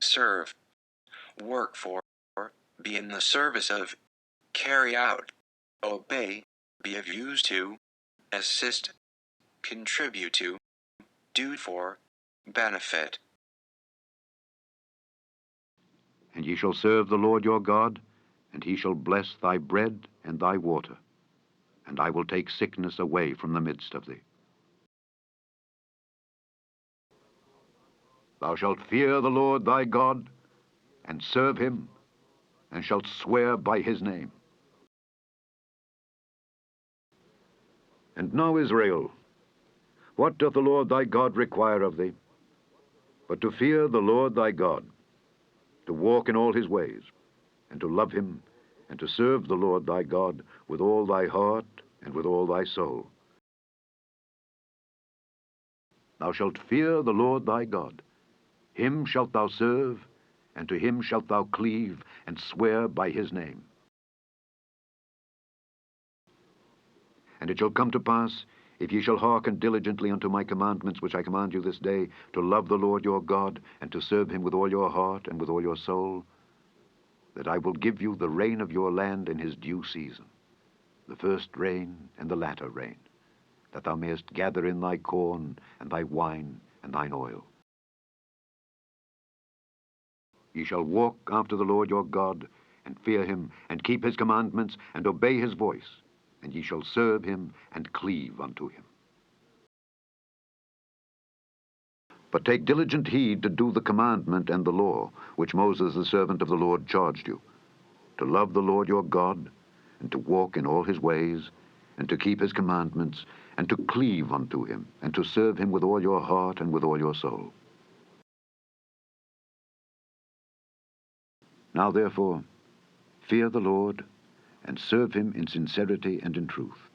serve, work for, be in the service of, carry out, obey, be of use to, assist, contribute to, do for, benefit. And ye shall serve the Lord your God, and he shall bless thy bread and thy water, and I will take sickness away from the midst of thee. Thou shalt fear the Lord thy God, and serve him, and shalt swear by his name. And now, Israel, what doth the Lord thy God require of thee? But to fear the Lord thy God, to walk in all his ways, and to love him, and to serve the Lord thy God with all thy heart and with all thy soul. Thou shalt fear the Lord thy God. Him shalt thou serve, and to him shalt thou cleave, and swear by his name. And it shall come to pass, if ye shall hearken diligently unto my commandments which I command you this day, to love the Lord your God, and to serve him with all your heart and with all your soul, that I will give you the rain of your land in his due season, the first rain and the latter rain, that thou mayest gather in thy corn, and thy wine, and thine oil. Ye shall walk after the Lord your God, and fear him, and keep his commandments, and obey his voice, and ye shall serve him, and cleave unto him. But take diligent heed to do the commandment and the law, which Moses the servant of the Lord charged you, to love the Lord your God, and to walk in all his ways, and to keep his commandments, and to cleave unto him, and to serve him with all your heart and with all your soul. Now therefore, fear the Lord, and serve him in sincerity and in truth.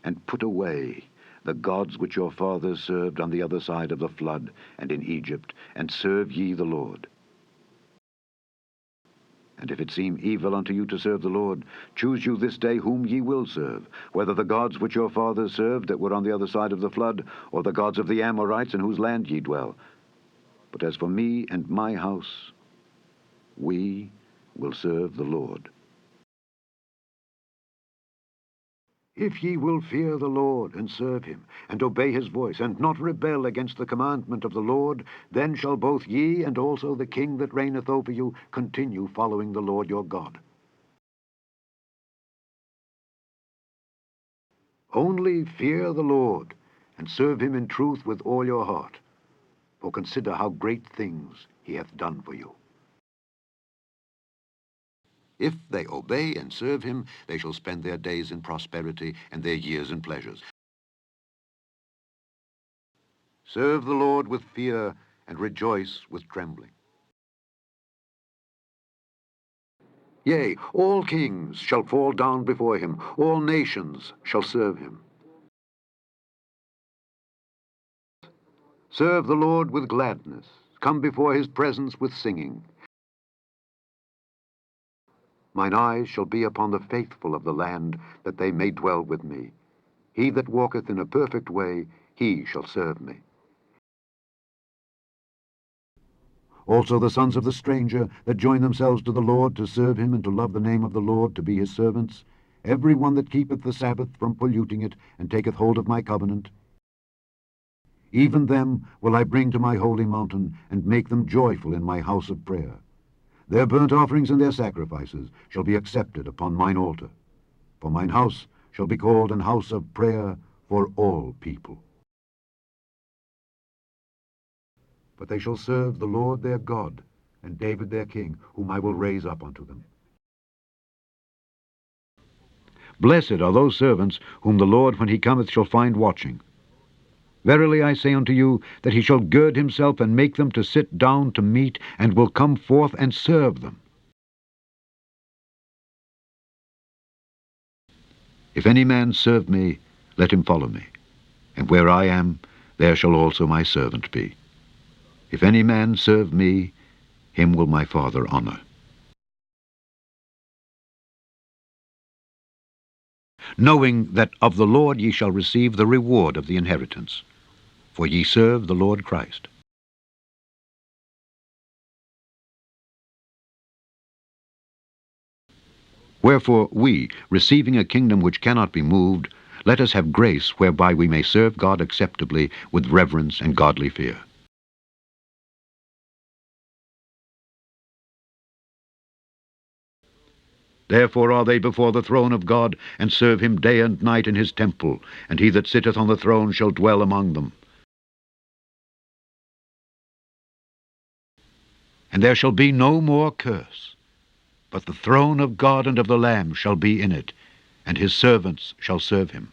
And put away the gods which your fathers served on the other side of the flood, and in Egypt, and serve ye the Lord. And if it seem evil unto you to serve the Lord, choose you this day whom ye will serve, whether the gods which your fathers served that were on the other side of the flood, or the gods of the Amorites in whose land ye dwell. But as for me and my house, we will serve the Lord. If ye will fear the Lord, and serve him, and obey his voice, and not rebel against the commandment of the Lord, then shall both ye and also the king that reigneth over you continue following the Lord your God. Only fear the Lord, and serve him in truth with all your heart, for consider how great things he hath done for you. If they obey and serve him, they shall spend their days in prosperity, and their years in pleasures. Serve the Lord with fear, and rejoice with trembling. Yea, all kings shall fall down before him, all nations shall serve him. Serve the Lord with gladness, come before his presence with singing. Mine eyes shall be upon the faithful of the land, that they may dwell with me. He that walketh in a perfect way, he shall serve me. Also the sons of the stranger that join themselves to the Lord to serve him and to love the name of the Lord, to be his servants, every one that keepeth the Sabbath from polluting it, and taketh hold of my covenant, even them will I bring to my holy mountain, and make them joyful in my house of prayer. Their burnt offerings and their sacrifices shall be accepted upon mine altar. For mine house shall be called an house of prayer for all people. But they shall serve the Lord their God, and David their king, whom I will raise up unto them. Blessed are those servants whom the Lord, when he cometh, shall find watching. Verily I say unto you, that he shall gird himself and make them to sit down to meat, and will come forth and serve them. If any man serve me, let him follow me. And where I am, there shall also my servant be. If any man serve me, him will my Father honor. Knowing that of the Lord ye shall receive the reward of the inheritance, for ye serve the Lord Christ. Wherefore we, receiving a kingdom which cannot be moved, let us have grace whereby we may serve God acceptably with reverence and godly fear. Therefore are they before the throne of God, and serve him day and night in his temple, and he that sitteth on the throne shall dwell among them. And there shall be no more curse, but the throne of God and of the Lamb shall be in it, and his servants shall serve him.